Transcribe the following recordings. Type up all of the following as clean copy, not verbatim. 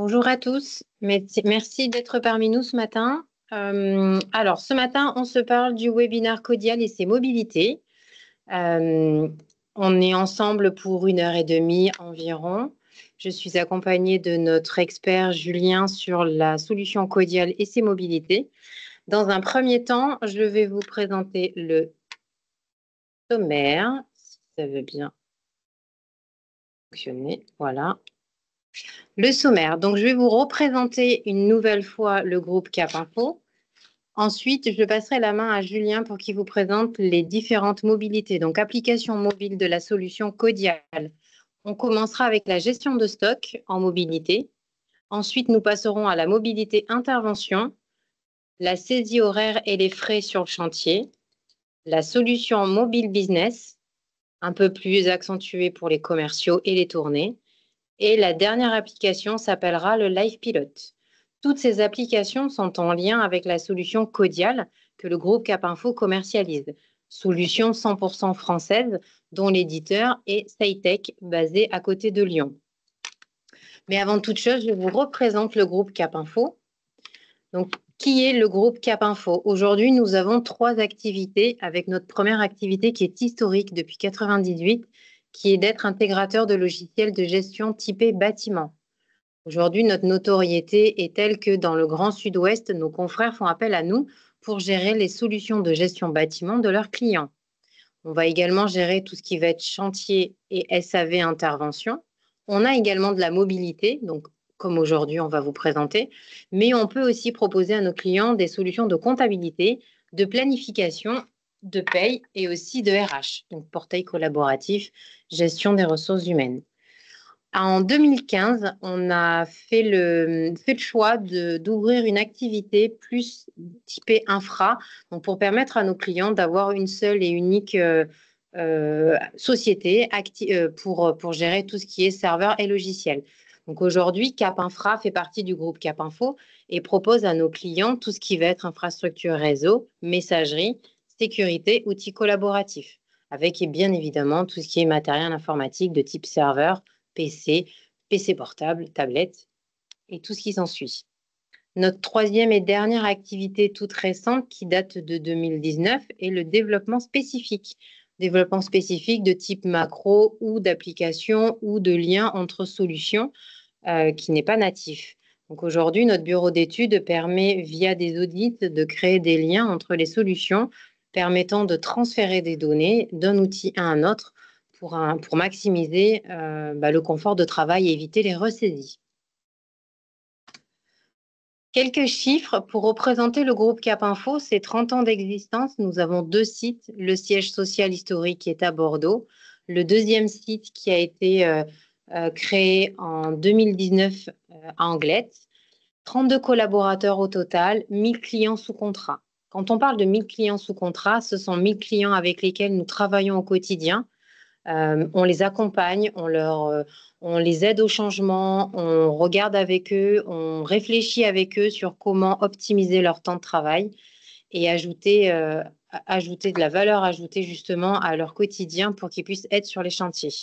Bonjour à tous, merci d'être parmi nous ce matin. Alors, ce matin, on se parle du webinaire Codial et ses mobilités. On est ensemble pour 1h30 environ. Je suis accompagnée de notre expert Julien sur la solution Codial et ses mobilités. Dans un premier temps, je vais vous présenter le sommaire, si ça veut bien fonctionner. Voilà. Le sommaire. Donc, je vais vous représenter une nouvelle fois le groupe Cap Info. Ensuite, je passerai la main à Julien pour qu'il vous présente les différentes mobilités. Donc, application mobile de la solution Codial. On commencera avec la gestion de stock en mobilité. Ensuite, nous passerons à la mobilité intervention, la saisie horaire et les frais sur le chantier, la solution mobile business, un peu plus accentuée pour les commerciaux et les tournées. Et la dernière application s'appellera le Live Pilot. Toutes ces applications sont en lien avec la solution Codial que le groupe Cap Info commercialise. Solution 100% française dont l'éditeur est Saytech basé à côté de Lyon. Mais avant toute chose, je vous représente le groupe Cap Info. Donc, qui est le groupe Cap Info? Aujourd'hui, nous avons 3 activités avec notre première activité qui est historique depuis 1998, qui est d'être intégrateur de logiciels de gestion typé bâtiment. Aujourd'hui, notre notoriété est telle que dans le Grand Sud-Ouest, nos confrères font appel à nous pour gérer les solutions de gestion bâtiment de leurs clients. On va également gérer tout ce qui va être chantier et SAV intervention. On a également de la mobilité, donc comme aujourd'hui on va vous présenter, mais on peut aussi proposer à nos clients des solutions de comptabilité, de planification, de paye et aussi de RH, donc portail collaboratif, gestion des ressources humaines. En 2015, on a fait le choix d'ouvrir une activité plus typée infra, donc pour permettre à nos clients d'avoir une seule et unique société pour gérer tout ce qui est serveur et logiciel. Donc aujourd'hui, Cap Infra fait partie du groupe Cap Info et propose à nos clients tout ce qui va être infrastructure réseau, messagerie, sécurité, outils collaboratifs, avec bien évidemment tout ce qui est matériel informatique de type serveur, PC, PC portable, tablette et tout ce qui s'ensuit. Notre troisième et dernière activité toute récente qui date de 2019 est le développement spécifique. Développement spécifique de type macro ou d'application ou de lien entre solutions qui n'est pas natif. Donc aujourd'hui, notre bureau d'études permet via des audits de créer des liens entre les solutions permettant de transférer des données d'un outil à un autre pour maximiser le confort de travail et éviter les ressaisies. Quelques chiffres pour représenter le groupe Cap Info, c'est 30 ans d'existence. Nous avons 2 sites. Le siège social historique qui est à Bordeaux. Le deuxième site qui a été créé en 2019 à Anglette. 32 collaborateurs au total, 1000 clients sous contrat. Quand on parle de 1000 clients sous contrat, ce sont 1000 clients avec lesquels nous travaillons au quotidien. On les accompagne, on les aide au changement, on regarde avec eux, on réfléchit avec eux sur comment optimiser leur temps de travail et ajouter de la valeur ajoutée justement à leur quotidien pour qu'ils puissent être sur les chantiers.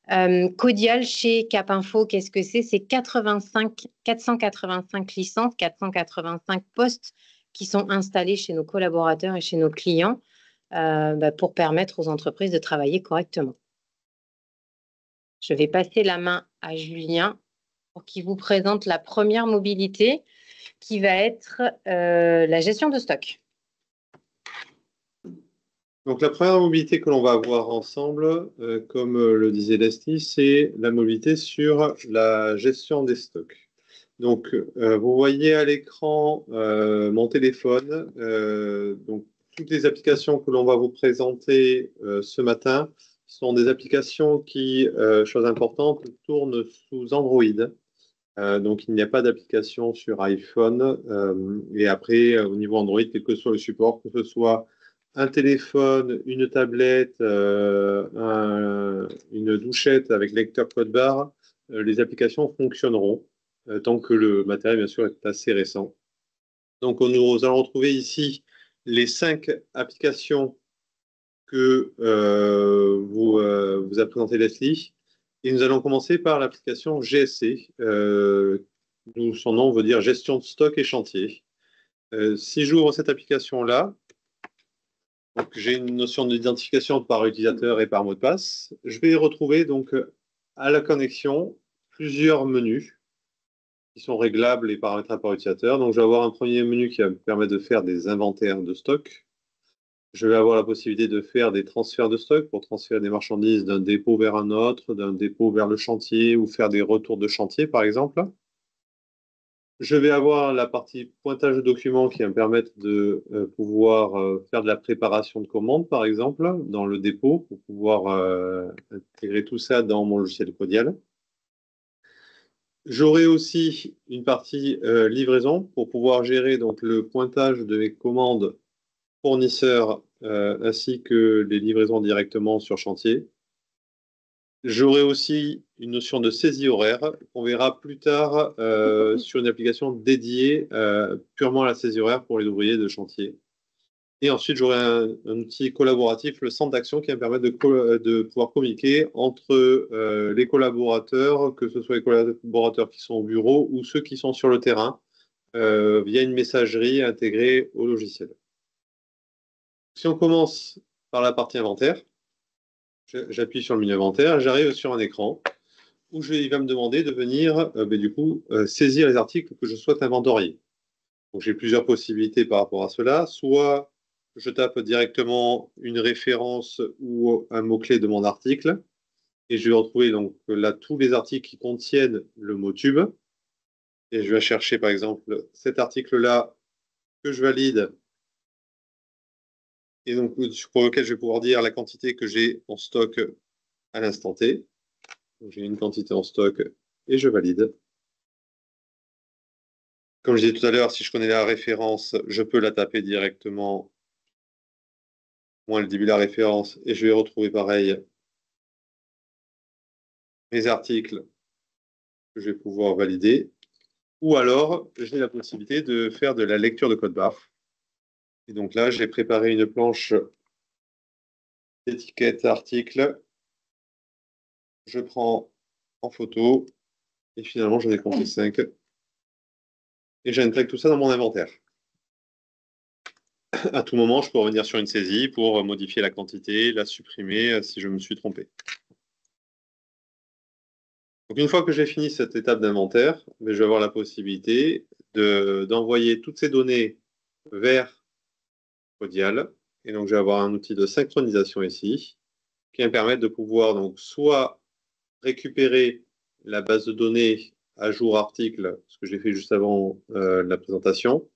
Codial chez Cap Info, qu'est-ce que c'est? C'est 485 licences, 485 postes qui sont installés chez nos collaborateurs et chez nos clients pour permettre aux entreprises de travailler correctement. Je vais passer la main à Julien pour qu'il vous présente la première mobilité qui va être la gestion de stock. Donc, la première mobilité que l'on va voir ensemble, comme le disait Leslie, c'est la mobilité sur la gestion des stocks. Donc, vous voyez à l'écran mon téléphone. Donc, toutes les applications que l'on va vous présenter ce matin sont des applications qui, chose importante, tournent sous Android. Donc, il n'y a pas d'application sur iPhone. Et après, au niveau Android, quel que soit le support, que ce soit un téléphone, une tablette, une douchette avec lecteur code barre, les applications fonctionneront tant que le matériel, bien sûr, est assez récent. Donc, nous allons retrouver ici les 5 applications que vous a présenté Leslie. Et nous allons commencer par l'application GSC. Son nom veut dire gestion de stock et chantier. Si j'ouvre cette application-là, j'ai une notion d'identification par utilisateur et par mot de passe. Je vais retrouver donc à la connexion plusieurs menus qui sont réglables et paramétrables par utilisateur. Donc, je vais avoir un premier menu qui va me permettre de faire des inventaires de stock. Je vais avoir la possibilité de faire des transferts de stock pour transférer des marchandises d'un dépôt vers un autre, d'un dépôt vers le chantier ou faire des retours de chantier, par exemple. Je vais avoir la partie pointage de documents qui va me permettre de pouvoir faire de la préparation de commandes, par exemple, dans le dépôt, pour pouvoir intégrer tout ça dans mon logiciel Codial. J'aurai aussi une partie livraison pour pouvoir gérer donc, le pointage de mes commandes fournisseurs ainsi que les livraisons directement sur chantier. J'aurai aussi une notion de saisie horaire qu'on verra plus tard sur une application dédiée purement à la saisie horaire pour les ouvriers de chantier. Et ensuite, j'aurai un outil collaboratif, le centre d'action, qui va me permettre de pouvoir communiquer entre les collaborateurs, que ce soit les collaborateurs qui sont au bureau ou ceux qui sont sur le terrain, via une messagerie intégrée au logiciel. Si on commence par la partie inventaire, j'appuie sur le menu inventaire, j'arrive sur un écran où il va me demander de venir saisir les articles que je souhaite inventorier. Donc j'ai plusieurs possibilités par rapport à cela. Soit je tape directement une référence ou un mot-clé de mon article et je vais retrouver donc là tous les articles qui contiennent le mot tube. Et je vais chercher par exemple cet article-là que je valide et donc pour lequel je vais pouvoir dire la quantité que j'ai en stock à l'instant T. J'ai une quantité en stock et je valide. Comme je disais tout à l'heure, si je connais la référence, je peux la taper directement, moins le début de la référence, et je vais retrouver pareil mes articles que je vais pouvoir valider. Ou alors, j'ai la possibilité de faire de la lecture de code barre. Et donc là, j'ai préparé une planche d'étiquette article. Je prends en photo et finalement, j'en ai compté 5. Et j'intègre tout ça dans mon inventaire. À tout moment, je peux revenir sur une saisie pour modifier la quantité, la supprimer si je me suis trompé. Donc, une fois que j'ai fini cette étape d'inventaire, je vais avoir la possibilité d'envoyer toutes ces données vers Codial. Et donc, je vais avoir un outil de synchronisation ici qui va me permettre de pouvoir donc soit récupérer la base de données à jour article, ce que j'ai fait juste avant la présentation,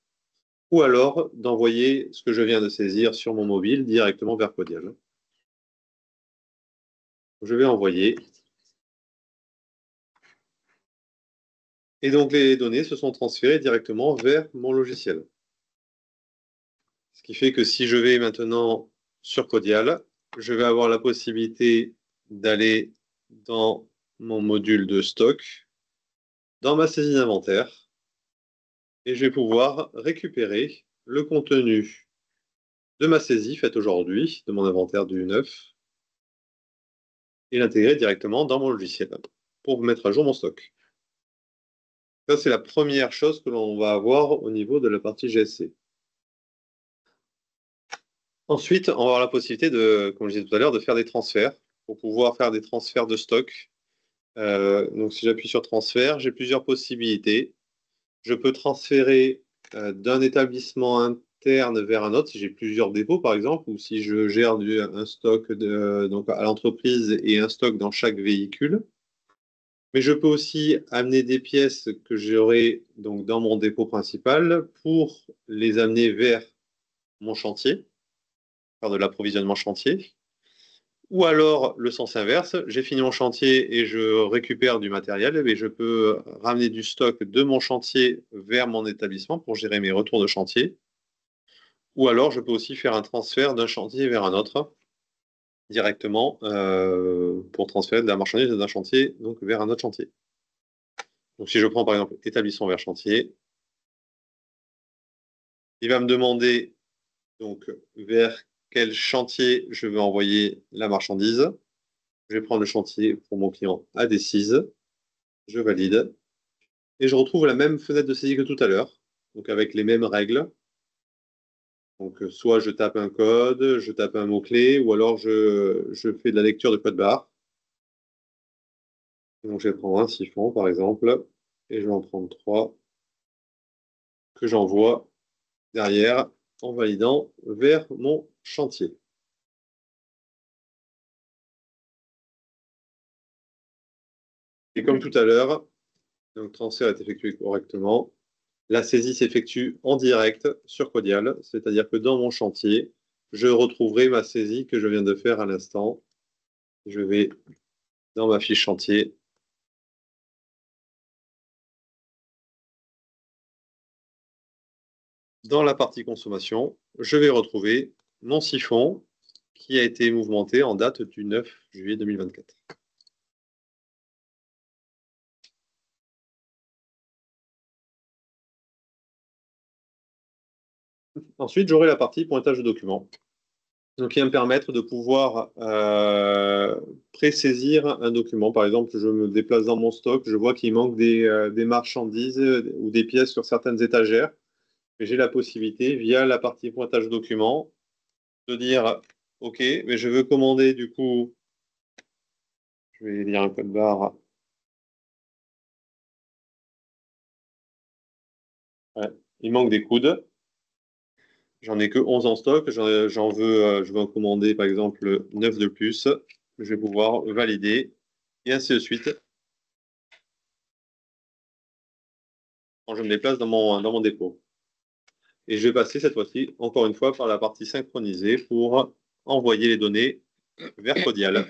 ou alors d'envoyer ce que je viens de saisir sur mon mobile directement vers Codial. Je vais envoyer. Et donc, les données se sont transférées directement vers mon logiciel. Ce qui fait que si je vais maintenant sur Codial, je vais avoir la possibilité d'aller dans mon module de stock, dans ma saisie d'inventaire, et je vais pouvoir récupérer le contenu de ma saisie faite aujourd'hui, de mon inventaire du 9, et l'intégrer directement dans mon logiciel pour mettre à jour mon stock. Ça, c'est la première chose que l'on va avoir au niveau de la partie GSC. Ensuite, on va avoir la possibilité de, comme je disais tout à l'heure, de faire des transferts pour pouvoir faire des transferts de stock. Donc, si j'appuie sur transfert, j'ai plusieurs possibilités. Je peux transférer d'un établissement interne vers un autre, si j'ai plusieurs dépôts, par exemple, ou si je gère un stock donc à l'entreprise et un stock dans chaque véhicule. Mais je peux aussi amener des pièces que j'aurai donc dans mon dépôt principal pour les amener vers mon chantier, faire de l'approvisionnement chantier. Ou alors le sens inverse, j'ai fini mon chantier et je récupère du matériel, et je peux ramener du stock de mon chantier vers mon établissement pour gérer mes retours de chantier. Ou alors je peux aussi faire un transfert d'un chantier vers un autre directement pour transférer de la marchandise d'un chantier donc, vers un autre chantier. Donc si je prends par exemple établissement vers chantier, il va me demander donc vers quel chantier je veux envoyer la marchandise. Je vais prendre le chantier pour mon client à D6. Je valide. Et je retrouve la même fenêtre de saisie que tout à l'heure, donc avec les mêmes règles. Donc, soit je tape un code, je tape un mot-clé, ou alors je fais de la lecture de code barre. Donc, je vais prendre un siphon, par exemple, et je vais en prendre 3 que j'envoie derrière en validant vers mon chantier. Et comme tout à l'heure, le transfert est effectué correctement. La saisie s'effectue en direct sur Codial, c'est-à-dire que dans mon chantier, je retrouverai ma saisie que je viens de faire à l'instant. Je vais dans ma fiche chantier. Dans la partie consommation, je vais retrouver mon siphon qui a été mouvementé en date du 9 juillet 2024. Ensuite, j'aurai la partie pointage de documents, donc qui va me permettre de pouvoir pré-saisir un document. Par exemple, je me déplace dans mon stock, je vois qu'il manque des marchandises ou des pièces sur certaines étagères. J'ai la possibilité, via la partie pointage de documents, de dire OK, mais je veux commander du coup, je vais lire un code barre. Ouais, il manque des coudes. J'en ai que 11 en stock. Je veux en commander par exemple 9 de plus. Je vais pouvoir valider et ainsi de suite quand je me déplace dans mon dépôt. Et je vais passer cette fois-ci, encore une fois, par la partie synchronisée pour envoyer les données vers Codial.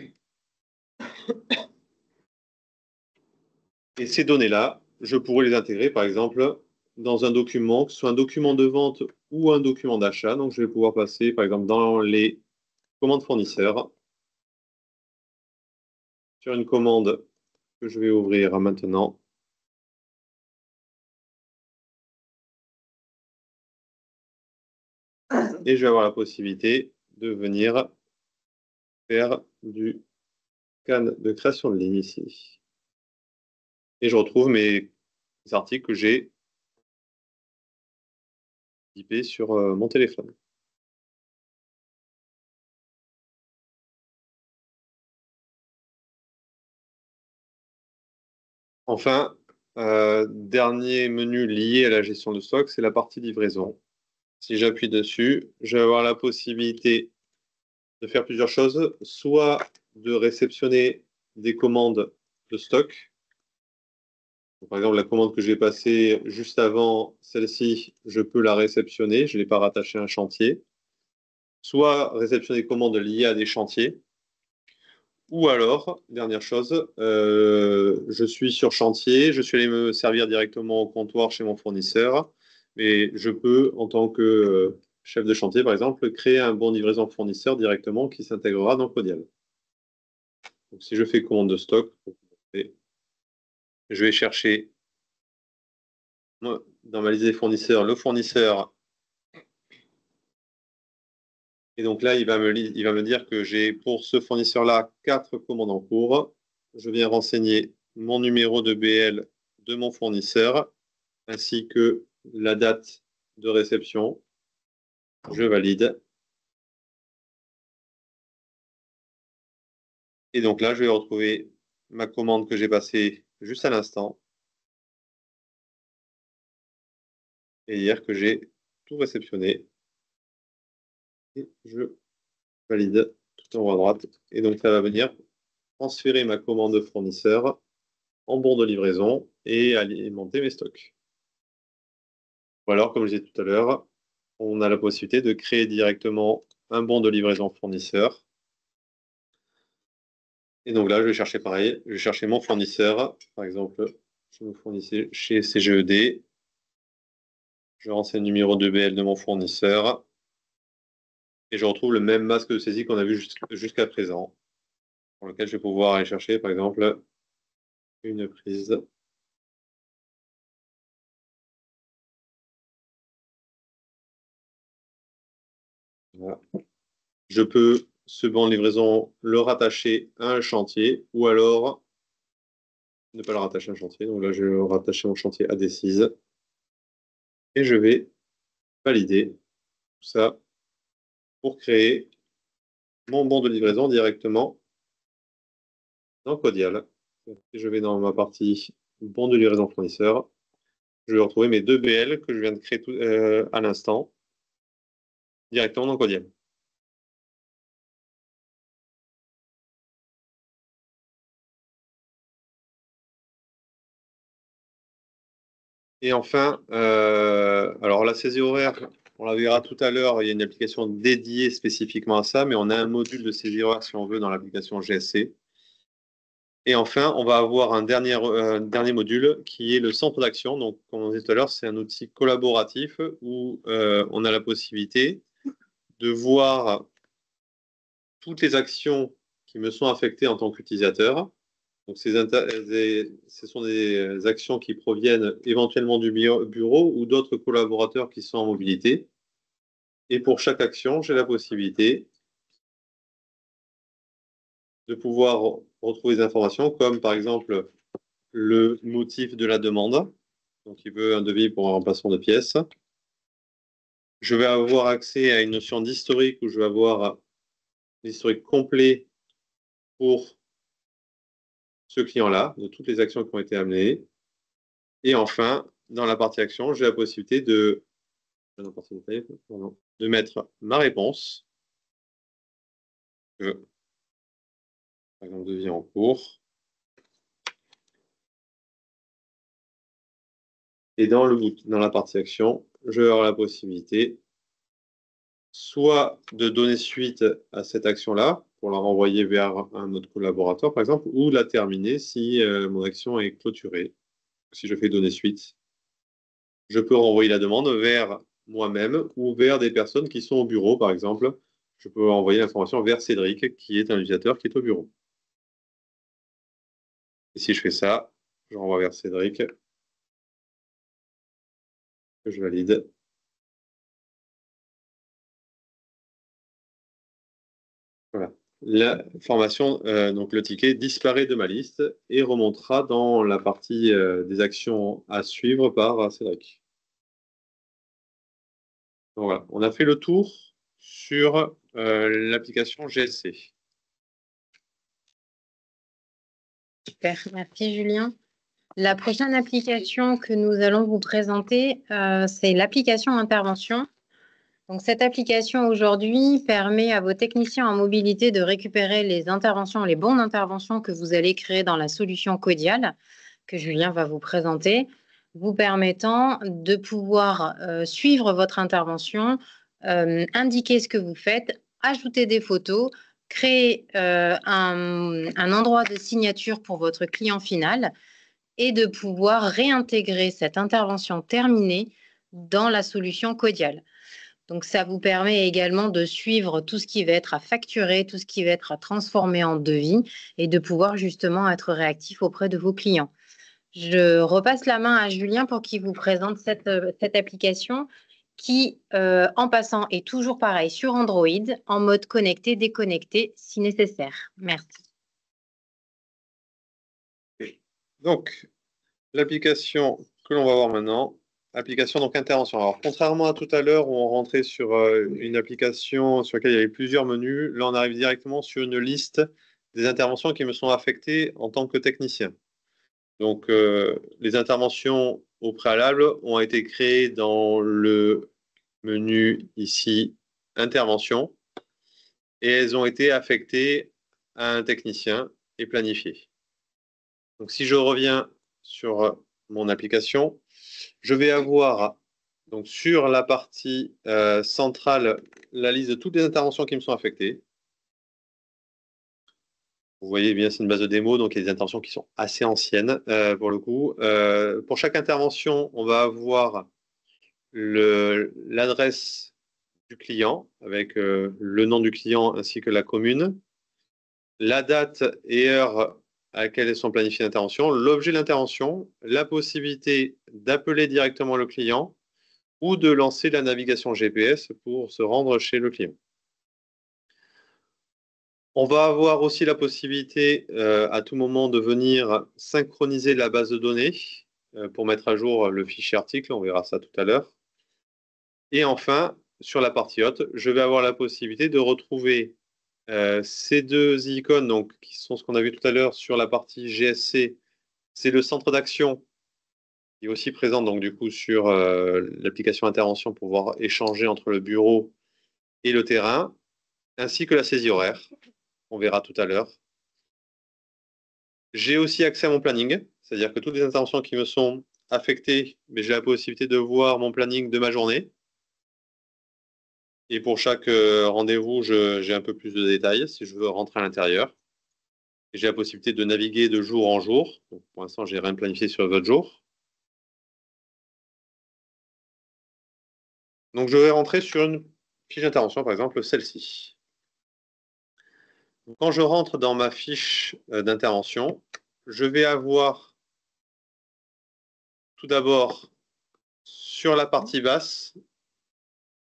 Et ces données-là, je pourrais les intégrer, par exemple, dans un document, que ce soit un document de vente ou un document d'achat. Donc, je vais pouvoir passer, par exemple, dans les commandes fournisseurs, sur une commande que je vais ouvrir maintenant. Et je vais avoir la possibilité de venir faire du scan de création de ligne ici. Et je retrouve mes articles que j'ai typés sur mon téléphone. Enfin, dernier menu lié à la gestion de stock, c'est la partie livraison. Si j'appuie dessus, je vais avoir la possibilité de faire plusieurs choses, soit de réceptionner des commandes de stock. Par exemple, la commande que j'ai passée juste avant celle-ci, je peux la réceptionner, je ne l'ai pas rattachée à un chantier. Soit réceptionner des commandes liées à des chantiers. Ou alors, dernière chose, je suis sur chantier, je suis allé me servir directement au comptoir chez mon fournisseur, mais je peux, en tant que chef de chantier, par exemple, créer un bon de livraison fournisseur directement qui s'intégrera dans Codial. Donc, si je fais commande de stock, je vais chercher dans ma liste des fournisseurs le fournisseur. Et donc là, il va me dire que j'ai pour ce fournisseur-là 4 commandes en cours. Je viens renseigner mon numéro de BL de mon fournisseur ainsi que la date de réception. Je valide. Et donc là, je vais retrouver ma commande que j'ai passée juste à l'instant et dire que j'ai tout réceptionné. Et je valide tout en haut à droite. Et donc, ça va venir transférer ma commande de fournisseur en bon de livraison et alimenter mes stocks. Ou alors, comme je disais tout à l'heure, on a la possibilité de créer directement un bon de livraison fournisseur. Et donc là, je vais chercher pareil, je vais chercher mon fournisseur. Par exemple, je me fournissais chez CGED. Je renseigne le numéro de BL de mon fournisseur. Et je retrouve le même masque de saisie qu'on a vu jusqu'à présent, pour lequel je vais pouvoir aller chercher, par exemple, une prise. Voilà. Je peux ce banc de livraison, le rattacher à un chantier, ou alors ne pas le rattacher à un chantier. Donc là, je vais rattacher mon chantier à Decize. Et je vais valider tout ça pour créer mon bon de livraison directement dans Codial. Et je vais dans ma partie bon de livraison fournisseur. Je vais retrouver mes 2 BL que je viens de créer à l'instant directement dans Codial. Et enfin, alors la saisie horaire, on la verra tout à l'heure, il y a une application dédiée spécifiquement à ça, mais on a un module de saisie horaire si on veut dans l'application GSC. Et enfin, on va avoir un dernier module qui est le centre d'action. Donc, comme on disait tout à l'heure, c'est un outil collaboratif où on a la possibilité de voir toutes les actions qui me sont affectées en tant qu'utilisateur. Donc, ce sont des actions qui proviennent éventuellement du bureau ou d'autres collaborateurs qui sont en mobilité. Et pour chaque action, j'ai la possibilité de pouvoir retrouver des informations comme par exemple le motif de la demande. Donc, il veut un devis pour un remplacement de pièces. Je vais avoir accès à une notion d'historique où je vais avoir l'historique complet pour ce client-là, de toutes les actions qui ont été amenées. Et enfin, dans la partie action, j'ai la possibilité de mettre ma réponse. Par exemple, devis en cours. Et dans la partie action, je vais avoir la possibilité soit de donner suite à cette action-là pour la renvoyer vers un autre collaborateur, par exemple, ou la terminer si mon action est clôturée. Si je fais donner suite, je peux renvoyer la demande vers moi-même ou vers des personnes qui sont au bureau, par exemple. Je peux envoyer l'information vers Cédric, qui est un utilisateur qui est au bureau. Et si je fais ça, je renvoie vers Cédric, que je valide. Voilà. La formation, donc le ticket disparaît de ma liste et remontera dans la partie des actions à suivre par Cédric. Donc voilà, on a fait le tour sur l'application GSC. Super, merci Julien. La prochaine application que nous allons vous présenter, c'est l'application intervention. Donc, cette application aujourd'hui permet à vos techniciens en mobilité de récupérer les interventions, les bons d'intervention que vous allez créer dans la solution Codial que Julien va vous présenter, vous permettant de pouvoir suivre votre intervention, indiquer ce que vous faites, ajouter des photos, créer un endroit de signature pour votre client final et de pouvoir réintégrer cette intervention terminée dans la solution Codial. Donc, ça vous permet également de suivre tout ce qui va être à facturer, tout ce qui va être à transformer en devis et de pouvoir justement être réactif auprès de vos clients. Je repasse la main à Julien pour qu'il vous présente cette application qui, en passant, est toujours pareil sur Android, en mode connecté, déconnecté, si nécessaire. Merci. Donc, l'application que l'on va voir maintenant, application donc intervention. Alors, contrairement à tout à l'heure où on rentrait sur une application sur laquelle il y avait plusieurs menus, là on arrive directement sur une liste des interventions qui me sont affectées en tant que technicien. Donc, les interventions au préalable ont été créées dans le menu ici, intervention, et elles ont été affectées à un technicien et planifiées. Donc, si je reviens sur mon application, je vais avoir donc sur la partie centrale la liste de toutes les interventions qui me sont affectées. Vous voyez bien, c'est une base de démo, donc il y a des interventions qui sont assez anciennes pour le coup. Pour chaque intervention, on va avoir l'adresse du client avec le nom du client ainsi que la commune, la date et heure à laquelle sont planifiées l'intervention, l'objet de l'intervention, la possibilité d'appeler directement le client ou de lancer la navigation GPS pour se rendre chez le client. On va avoir aussi la possibilité à tout moment de venir synchroniser la base de données pour mettre à jour le fichier article. On verra ça tout à l'heure. Et enfin, sur la partie haute, je vais avoir la possibilité de retrouver ces deux icônes, donc, qui sont ce qu'on a vu tout à l'heure sur la partie GSC. C'est le centre d'action qui est aussi présent donc, du coup, sur l'application Intervention pour pouvoir échanger entre le bureau et le terrain, ainsi que la saisie horaire. On verra tout à l'heure. J'ai aussi accès à mon planning, c'est-à-dire que toutes les interventions qui me sont affectées, mais j'ai la possibilité de voir mon planning de ma journée. Et pour chaque rendez-vous, j'ai un peu plus de détails si je veux rentrer à l'intérieur. J'ai la possibilité de naviguer de jour en jour. Donc, pour l'instant, je n'ai rien planifié sur votre jour. Donc, je vais rentrer sur une fiche d'intervention, par exemple celle-ci. Quand je rentre dans ma fiche d'intervention, je vais avoir tout d'abord sur la partie basse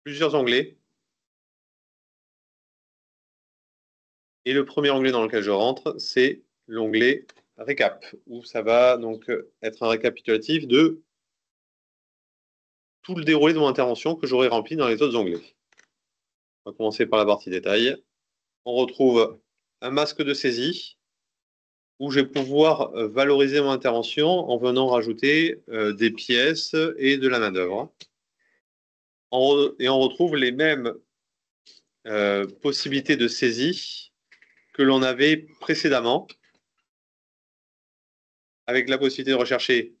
plusieurs onglets. Et le premier onglet dans lequel je rentre, c'est l'onglet récap, où ça va donc être un récapitulatif de tout le déroulé de mon intervention que j'aurai rempli dans les autres onglets. On va commencer par la partie détail. On retrouve un masque de saisie où je vais pouvoir valoriser mon intervention en venant rajouter des pièces et de la main-d'œuvre. Et on retrouve les mêmes possibilités de saisie que l'on avait précédemment, avec la possibilité de rechercher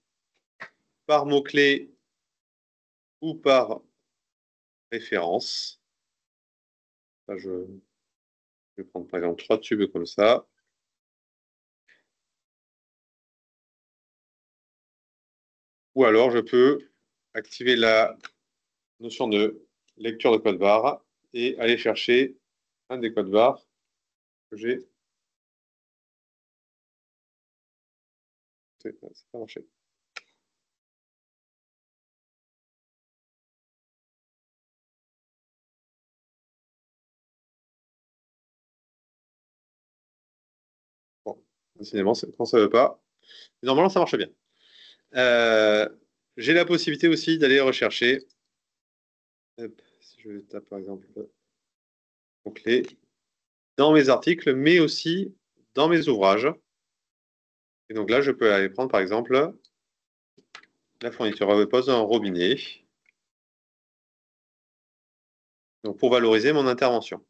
par mots-clés ou par référence. Là, je vais prendre par exemple 3 tubes comme ça. Ou alors je peux activer la notion de lecture de code barre et aller chercher un des codes barres que j'ai. Ça n'a pas marché. Bon, décidément, quand ça ne veut pas. Mais normalement, ça marche bien. J'ai la possibilité aussi d'aller rechercher, si je tape par exemple mots-clés, dans mes articles, mais aussi dans mes ouvrages. Et donc là, je peux aller prendre par exemple la fourniture repose d'un robinet, donc pour valoriser mon intervention.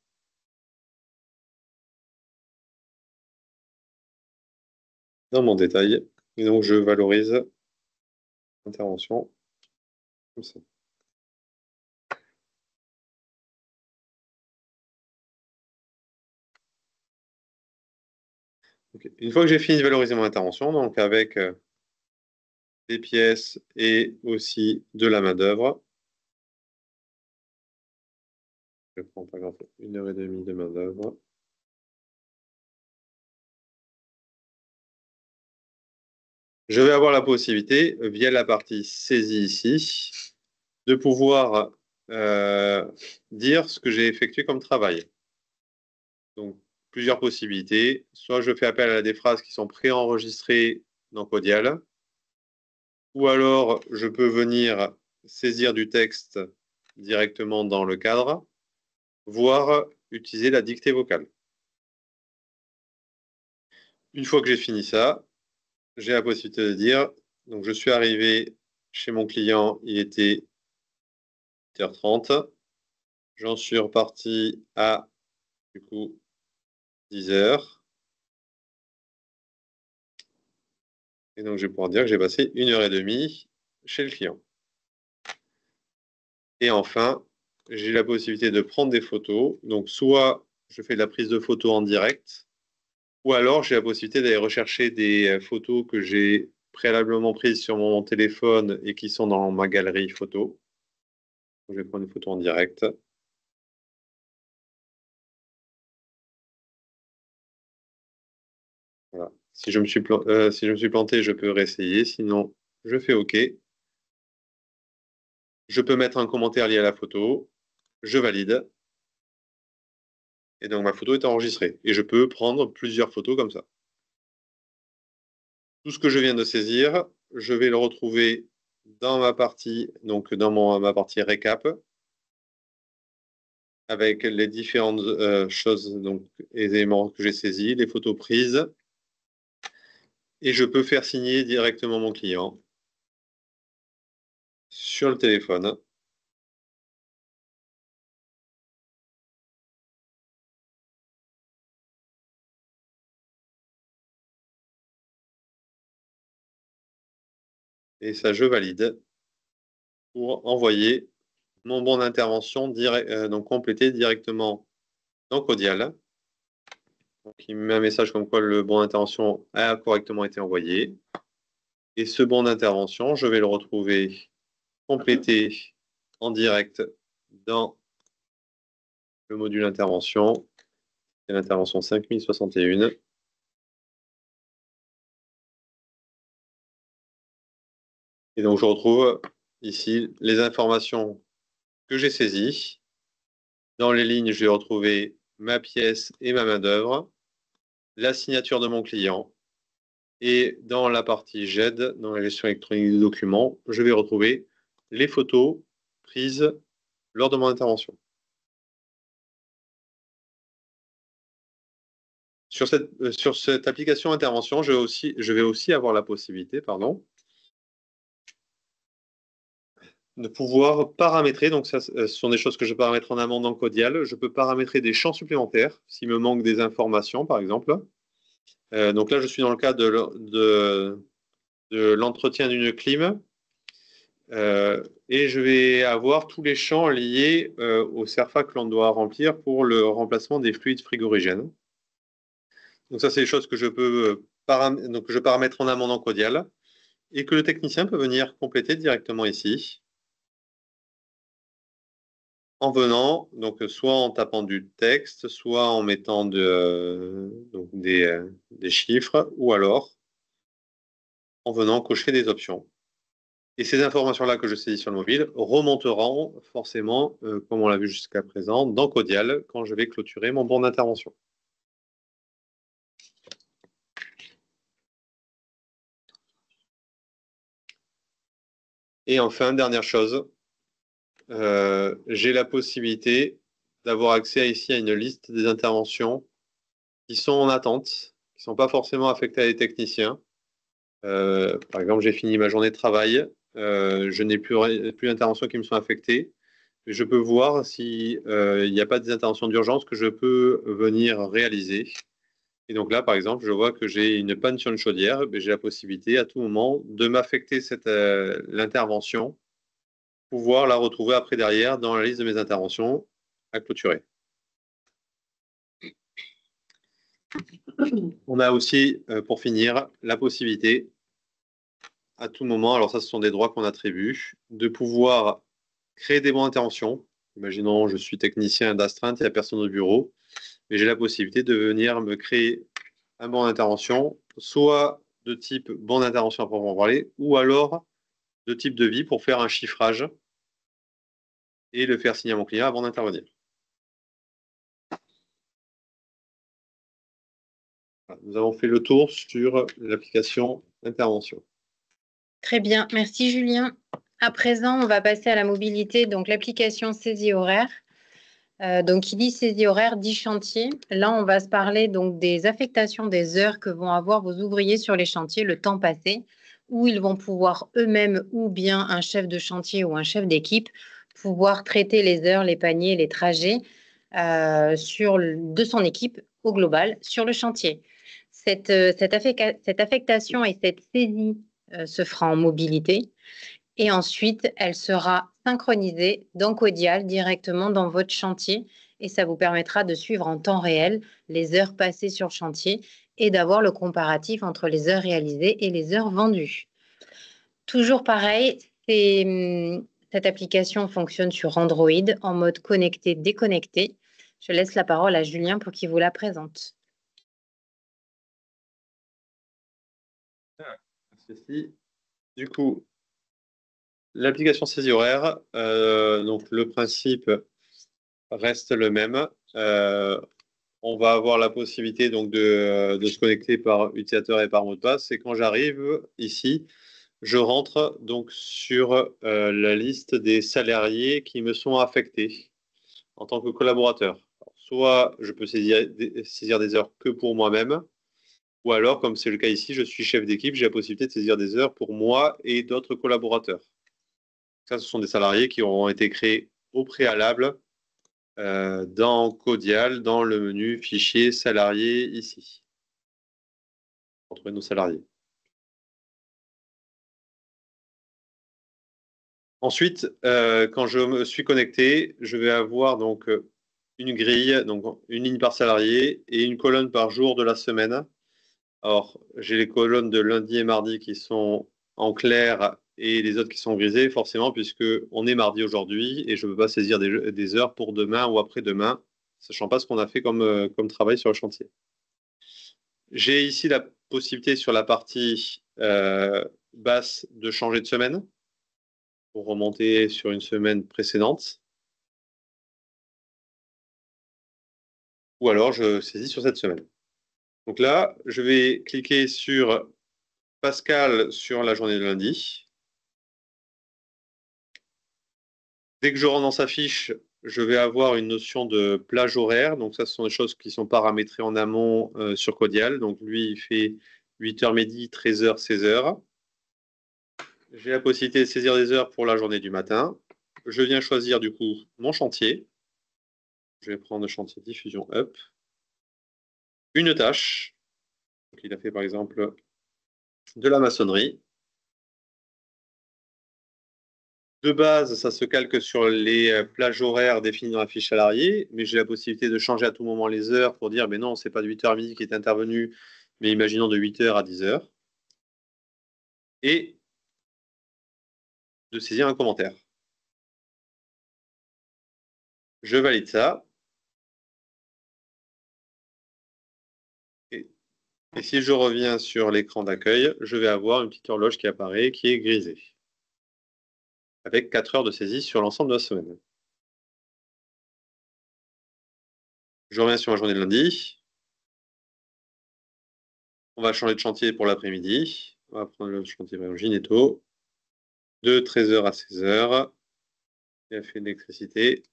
Dans mon détail, et donc je valorise l'intervention comme ça. Okay. Une fois que j'ai fini de valoriser mon intervention, donc avec des pièces et aussi de la main-d'œuvre, je prends par exemple 1h30 de main-d'œuvre. Je vais avoir la possibilité, via la partie saisie ici, de pouvoir dire ce que j'ai effectué comme travail. Donc, plusieurs possibilités. Soit je fais appel à des phrases qui sont préenregistrées dans Codial, ou alors je peux venir saisir du texte directement dans le cadre, voire utiliser la dictée vocale. Une fois que j'ai fini ça, j'ai la possibilité de dire, donc je suis arrivé chez mon client, il était 8h30, j'en suis reparti à du coup 10h, et donc je vais pouvoir dire que j'ai passé 1h30 chez le client. Et enfin, j'ai la possibilité de prendre des photos, donc soit je fais de la prise de photos en direct, ou alors j'ai la possibilité d'aller rechercher des photos que j'ai préalablement prises sur mon téléphone et qui sont dans ma galerie photo. Je vais prendre une photo en direct. Voilà. Si je me suis planté, je peux réessayer. Sinon, je fais OK. Je peux mettre un commentaire lié à la photo. Je valide. Et donc, ma photo est enregistrée. Et je peux prendre plusieurs photos comme ça. Tout ce que je viens de saisir, je vais le retrouver dans ma partie, donc dans ma partie récap, avec les différentes choses, donc les éléments que j'ai saisis, les photos prises. Et je peux faire signer directement mon client sur le téléphone. Et ça, je valide pour envoyer mon bon d'intervention donc complété directement dans Codial. Donc, il me met un message comme quoi le bon d'intervention a correctement été envoyé. Et ce bon d'intervention, je vais le retrouver complété en direct dans le module intervention. C'est l'intervention 5061. Et donc, je retrouve ici les informations que j'ai saisies. Dans les lignes, je vais retrouver ma pièce et ma main-d'œuvre, la signature de mon client. Et dans la partie GED, dans la gestion électronique des documents, je vais retrouver les photos prises lors de mon intervention. Sur cette application intervention, je vais aussi avoir la possibilité, de pouvoir paramétrer. Donc, ça, ce sont des choses que je paramètre en amont dans Codial. Je peux paramétrer des champs supplémentaires s'il me manque des informations, par exemple. Donc là, je suis dans le cas de l'entretien d'une clim. Et je vais avoir tous les champs liés au CERFA que l'on doit remplir pour le remplacement des fluides frigorigènes. Donc ça, c'est des choses que je peux donc je paramètre en amont dans Codial et que le technicien peut venir compléter directement ici en venant, donc soit en tapant du texte, soit en mettant donc des chiffres, ou alors en venant cocher des options. Et ces informations-là que je saisis sur le mobile remonteront forcément, comme on l'a vu jusqu'à présent, dans Codial quand je vais clôturer mon bon d'intervention. Et enfin, dernière chose, j'ai la possibilité d'avoir accès ici à une liste des interventions qui sont en attente, qui ne sont pas forcément affectées à des techniciens. Par exemple, j'ai fini ma journée de travail, je n'ai plus d'interventions qui me sont affectées. Je peux voir s'il n'y a pas des interventions d'urgence que je peux venir réaliser. Et donc là, par exemple, je vois que j'ai une panne sur une chaudière. J'ai la possibilité à tout moment de m'affecter l'intervention, pouvoir la retrouver après derrière dans la liste de mes interventions à clôturer. On a aussi, pour finir, la possibilité à tout moment, alors ça, ce sont des droits qu'on attribue, de pouvoir créer des bons d'intervention. Imaginons, je suis technicien d'astreinte, il n'y a personne au bureau, mais j'ai la possibilité de venir me créer un bon d'intervention, soit de type bon d'intervention à proprement parler, ou alors de type devis pour faire un chiffrage et le faire signer à mon client avant d'intervenir. Voilà, nous avons fait le tour sur l'application intervention. Très bien, merci Julien. À présent, on va passer à la mobilité, donc l'application saisie horaire. Donc, qui dit saisie horaire dit chantier. Là, on va se parler donc des affectations des heures que vont avoir vos ouvriers sur les chantiers, le temps passé, où ils vont pouvoir eux-mêmes ou bien un chef de chantier ou un chef d'équipe pouvoir traiter les heures, les paniers, les trajets de son équipe au global sur le chantier. Cette affectation et cette saisie se fera en mobilité. Et ensuite, elle sera synchronisée dans Codial directement dans votre chantier et ça vous permettra de suivre en temps réel les heures passées sur le chantier et d'avoir le comparatif entre les heures réalisées et les heures vendues. Toujours pareil, cette application fonctionne sur Android en mode connecté-déconnecté. Je laisse la parole à Julien pour qu'il vous la présente. Ceci. Du coup, l'application saisie horaire, donc le principe reste le même. on va avoir la possibilité donc de se connecter par utilisateur et par mot de passe. Et quand j'arrive ici, je rentre donc sur la liste des salariés qui me sont affectés en tant que collaborateur. Soit je peux saisir des heures que pour moi-même, ou alors, comme c'est le cas ici, je suis chef d'équipe, j'ai la possibilité de saisir des heures pour moi et d'autres collaborateurs. Ça, ce sont des salariés qui auront été créés au préalable dans Codial, dans le menu fichier salariés ici. Pour trouver nos salariés. Ensuite, quand je me suis connecté, je vais avoir donc une grille, donc une ligne par salarié et une colonne par jour de la semaine. Alors, j'ai les colonnes de lundi et mardi qui sont en clair et les autres qui sont grisées, forcément, puisque on est mardi aujourd'hui et je ne peux pas saisir des heures pour demain ou après-demain, sachant pas ce qu'on a fait comme travail sur le chantier. J'ai ici la possibilité sur la partie basse de changer de semaine pour remonter sur une semaine précédente. Ou alors, je saisis sur cette semaine. Donc là, je vais cliquer sur Pascal sur la journée de lundi. Dès que je rentre dans sa fiche, je vais avoir une notion de plage horaire. Donc ça, ce sont des choses qui sont paramétrées en amont sur Codial. Donc lui, il fait 8h midi, 13h, 16h. J'ai la possibilité de saisir des heures pour la journée du matin. Je viens choisir du coup mon chantier. Je vais prendre le chantier diffusion up. Une tâche. Donc, il a fait par exemple de la maçonnerie. De base, ça se calque sur les plages horaires définies dans la fiche salarié, mais j'ai la possibilité de changer à tout moment les heures pour dire, mais non, c'est pas de 8h à midi qui est intervenu, mais imaginons de 8h à 10h. Et de saisir un commentaire. Je valide ça. Et si je reviens sur l'écran d'accueil, je vais avoir une petite horloge qui apparaît, qui est grisée, avec 4 heures de saisie sur l'ensemble de la semaine. Je reviens sur ma journée de lundi. On va changer de chantier pour l'après-midi. On va prendre le chantier Gineto. De 13h à 16h. Il a fait de l'électricité.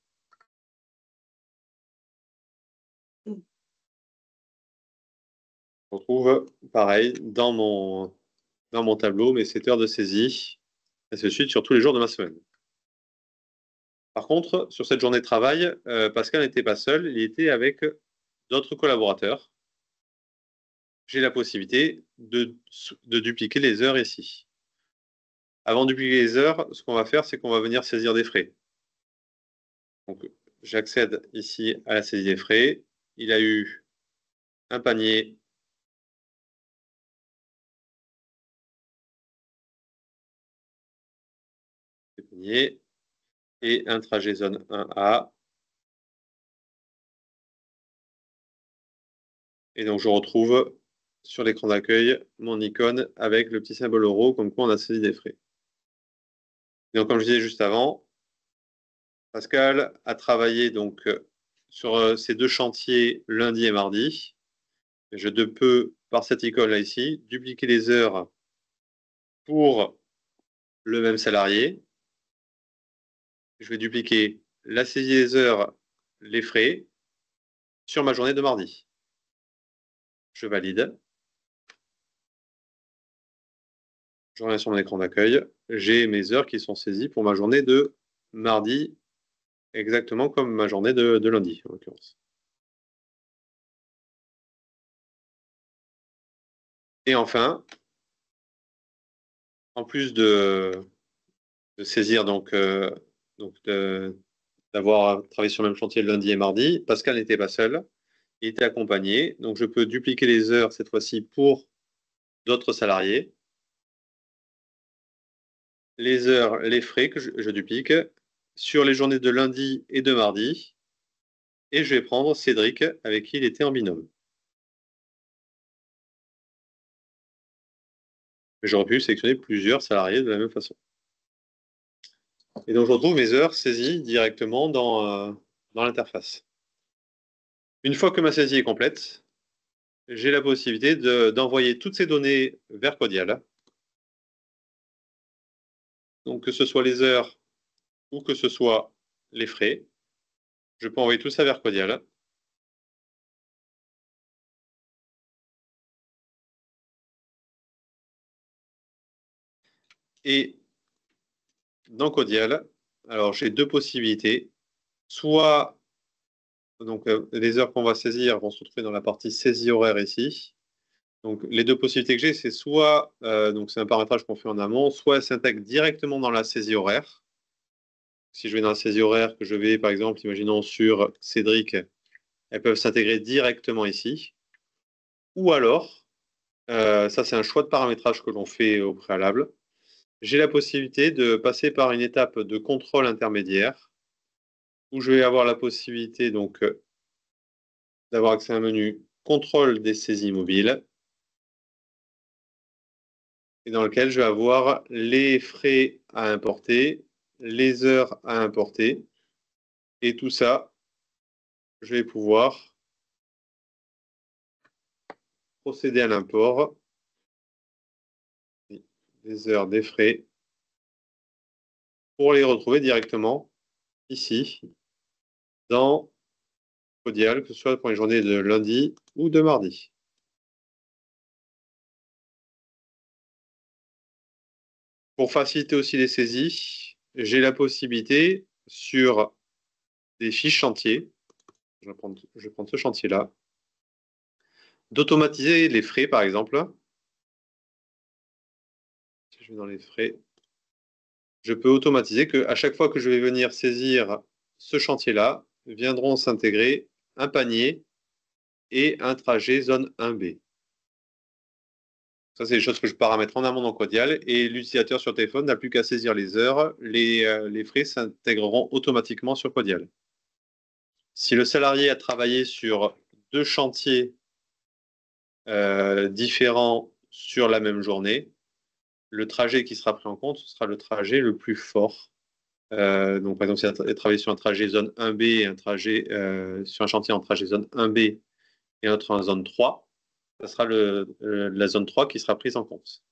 On retrouve, pareil, dans mon tableau, mes 7 heures de saisie, et ainsi de suite, sur tous les jours de ma semaine. Par contre, sur cette journée de travail, Pascal n'était pas seul, il était avec d'autres collaborateurs. J'ai la possibilité de dupliquer les heures ici. Avant de dupliquer les heures, ce qu'on va faire, c'est qu'on va venir saisir des frais. Donc, j'accède ici à la saisie des frais. Il a eu un panier et un trajet zone 1A. Et donc, je retrouve sur l'écran d'accueil mon icône avec le petit symbole euro, comme quoi on a saisi des frais. Et donc, comme je disais juste avant, Pascal a travaillé donc sur ces deux chantiers lundi et mardi. Je peux, par cette icône-là ici, dupliquer les heures pour le même salarié. Je vais dupliquer la saisie des heures, les frais, sur ma journée de mardi. Je valide. Je reviens sur mon écran d'accueil. J'ai mes heures qui sont saisies pour ma journée de mardi, exactement comme ma journée de lundi, en l'occurrence. Et enfin, en plus de saisir d'avoir travaillé sur le même chantier le lundi et mardi, Pascal n'était pas seul, il était accompagné. Donc je peux dupliquer les heures cette fois-ci pour d'autres salariés. Les heures, les frais que je duplique sur les journées de lundi et de mardi. Et je vais prendre Cédric avec qui il était en binôme. J'aurais pu sélectionner plusieurs salariés de la même façon. Et donc je retrouve mes heures saisies directement dans l'interface. Une fois que ma saisie est complète, j'ai la possibilité d'envoyer toutes ces données vers Codial. Donc, que ce soit les heures ou que ce soit les frais, je peux envoyer tout ça vers Codial. Et dans Codial, alors j'ai deux possibilités. Soit donc, les heures qu'on va saisir vont se retrouver dans la partie saisie horaire ici. Donc, les deux possibilités que j'ai, c'est soit, donc c'est un paramétrage qu'on fait en amont, soit elles s'intègrent directement dans la saisie horaire. Si je vais dans la saisie horaire, que je vais, par exemple, imaginons sur Cédric, elles peuvent s'intégrer directement ici. Ou alors, ça c'est un choix de paramétrage que l'on fait au préalable, j'ai la possibilité de passer par une étape de contrôle intermédiaire où je vais avoir la possibilité donc d'avoir accès à un menu contrôle des saisies mobiles et dans lequel je vais avoir les frais à importer, les heures à importer et tout ça, je vais pouvoir procéder à l'import des heures, des frais pour les retrouver directement ici dans Codial, que ce soit pour les journées de lundi ou de mardi. Pour faciliter aussi les saisies, j'ai la possibilité sur des fiches chantiers, je vais prendre ce chantier-là, d'automatiser les frais par exemple. Si je vais dans les frais, je peux automatiser qu'à chaque fois que je vais venir saisir ce chantier-là, viendront s'intégrer un panier et un trajet zone 1B. Ça, c'est des choses que je paramètre en amont dans Codial et l'utilisateur sur téléphone n'a plus qu'à saisir les heures. Les frais s'intégreront automatiquement sur Codial. Si le salarié a travaillé sur deux chantiers différents sur la même journée, le trajet qui sera pris en compte, ce sera le trajet le plus fort. Donc, par exemple, si elle a travaillé sur un trajet zone 1B et un trajet sur un chantier en trajet zone 1B et un autre en zone 3, ce sera la zone 3 qui sera prise en compte.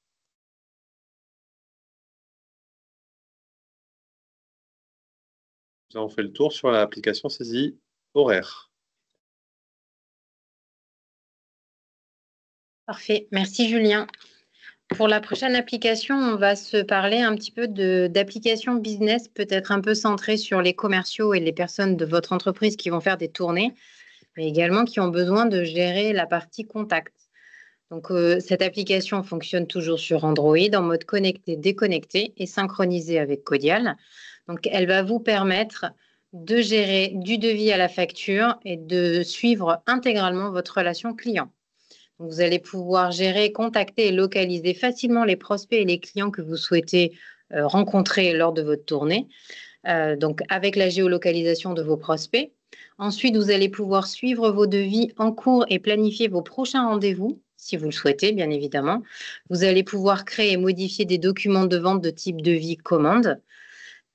Nous avons fait le tour sur l'application saisie horaire. Parfait. Merci, Julien. Pour la prochaine application, on va se parler un petit peu d'applications business, peut-être un peu centrées sur les commerciaux et les personnes de votre entreprise qui vont faire des tournées, mais également qui ont besoin de gérer la partie contact. Donc, cette application fonctionne toujours sur Android en mode connecté, déconnecté et synchronisé avec Codial. Donc, elle va vous permettre de gérer du devis à la facture et de suivre intégralement votre relation client. Donc, vous allez pouvoir gérer, contacter et localiser facilement les prospects et les clients que vous souhaitez rencontrer lors de votre tournée. Donc, avec la géolocalisation de vos prospects. Ensuite, vous allez pouvoir suivre vos devis en cours et planifier vos prochains rendez-vous, si vous le souhaitez, bien évidemment. Vous allez pouvoir créer et modifier des documents de vente de type devis commande.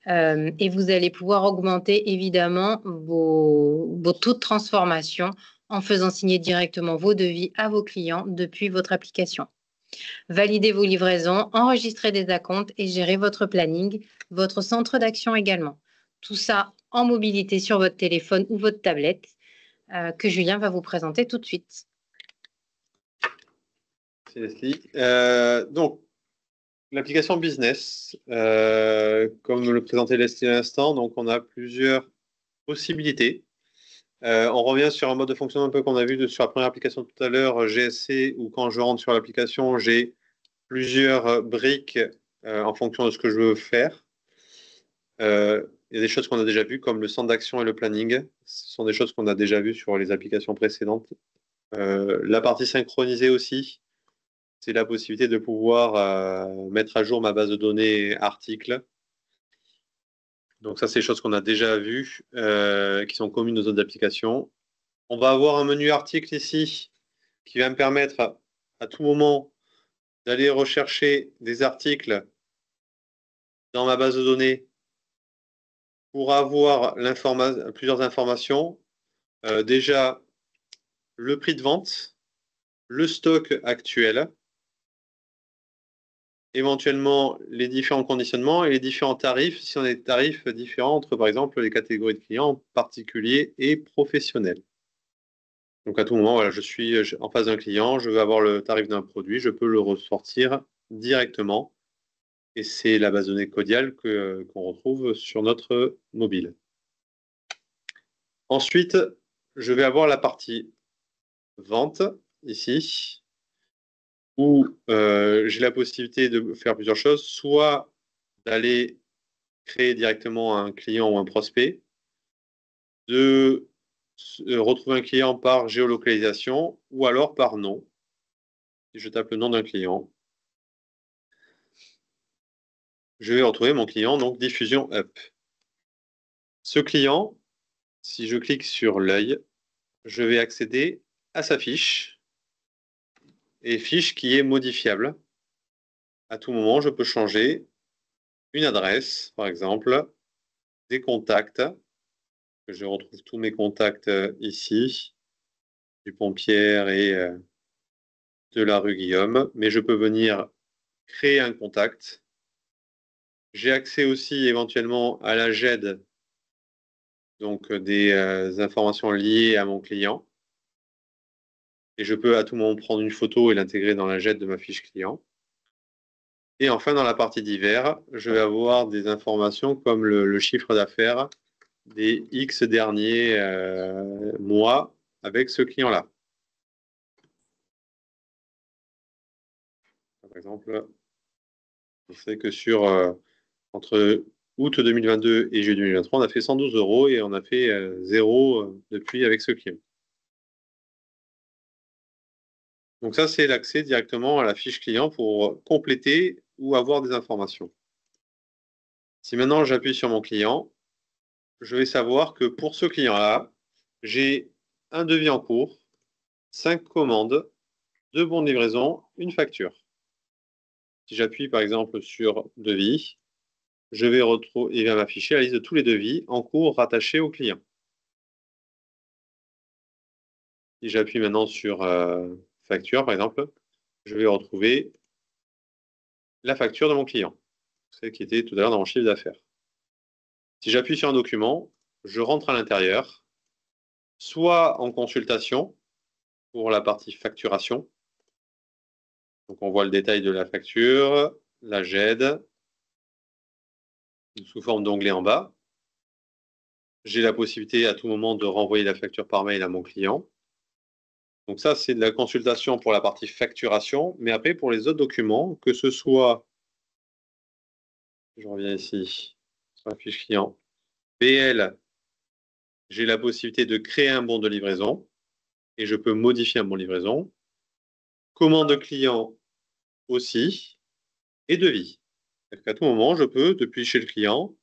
Et vous allez pouvoir augmenter, évidemment, vos taux de transformation en faisant signer directement vos devis à vos clients depuis votre application. Validez vos livraisons, enregistrez des acomptes et gérez votre planning, votre centre d'action également. Tout ça en mobilité sur votre téléphone ou votre tablette que Julien va vous présenter tout de suite. Merci Leslie. Donc, l'application business, comme le présentait Leslie à l'instant, donc on a plusieurs possibilités. On revient sur un mode de fonctionnement un peu qu'on a vu sur la première application tout à l'heure, GSC, où quand je rentre sur l'application, j'ai plusieurs briques en fonction de ce que je veux faire. Il y a des choses qu'on a déjà vues, comme le centre d'action et le planning. Ce sont des choses qu'on a déjà vues sur les applications précédentes. La partie synchronisée aussi, c'est la possibilité de pouvoir mettre à jour ma base de données articles. Donc ça, c'est des choses qu'on a déjà vues, qui sont communes aux autres applications. On va avoir un menu article ici qui va me permettre à tout moment d'aller rechercher des articles dans ma base de données pour avoir plusieurs informations. Déjà, le prix de vente, le stock actuel, éventuellement les différents conditionnements et les différents tarifs, si on a des tarifs différents entre, par exemple, les catégories de clients particuliers et professionnels. Donc à tout moment, voilà, je suis en face d'un client, je veux avoir le tarif d'un produit, je peux le ressortir directement. Et c'est la base de données Codial qu'on retrouve sur notre mobile. Ensuite, je vais avoir la partie vente ici, où j'ai la possibilité de faire plusieurs choses, soit d'aller créer directement un client ou un prospect, de retrouver un client par géolocalisation ou alors par nom. Si je tape le nom d'un client, je vais retrouver mon client, donc Diffusion Up. Ce client, si je clique sur l'œil, je vais accéder à sa fiche, et fiche qui est modifiable. À tout moment, je peux changer une adresse, par exemple, des contacts. Je retrouve tous mes contacts ici, du Pont-Pierre et de la rue Guillaume, mais je peux venir créer un contact. J'ai accès aussi éventuellement à la GED, donc des informations liées à mon client. Et je peux à tout moment prendre une photo et l'intégrer dans la GED de ma fiche client. Et enfin, dans la partie divers, je vais avoir des informations comme le chiffre d'affaires des X derniers mois avec ce client-là. Par exemple, je sais que entre août 2022 et juillet 2023, on a fait 112 euros et on a fait 0 depuis avec ce client. Donc ça, c'est l'accès directement à la fiche client pour compléter ou avoir des informations. Si maintenant j'appuie sur mon client, je vais savoir que pour ce client-là, j'ai un devis en cours, 5 commandes, 2 bons de livraison, une facture. Si j'appuie par exemple sur devis, je vais retrouver, il va m'afficher la liste de tous les devis en cours rattachés au client. Si j'appuie maintenant sur facture, par exemple, je vais retrouver la facture de mon client, celle qui était tout à l'heure dans mon chiffre d'affaires. Si j'appuie sur un document, je rentre à l'intérieur, soit en consultation pour la partie facturation. Donc on voit le détail de la facture, la GED, sous forme d'onglet en bas. J'ai la possibilité à tout moment de renvoyer la facture par mail à mon client. Donc ça, c'est de la consultation pour la partie facturation, mais après, pour les autres documents, que ce soit, je reviens ici, sur la fiche client, PL, j'ai la possibilité de créer un bon de livraison, et je peux modifier un bon de livraison. Commande client aussi, et devis. À tout moment, je peux, depuis chez le client,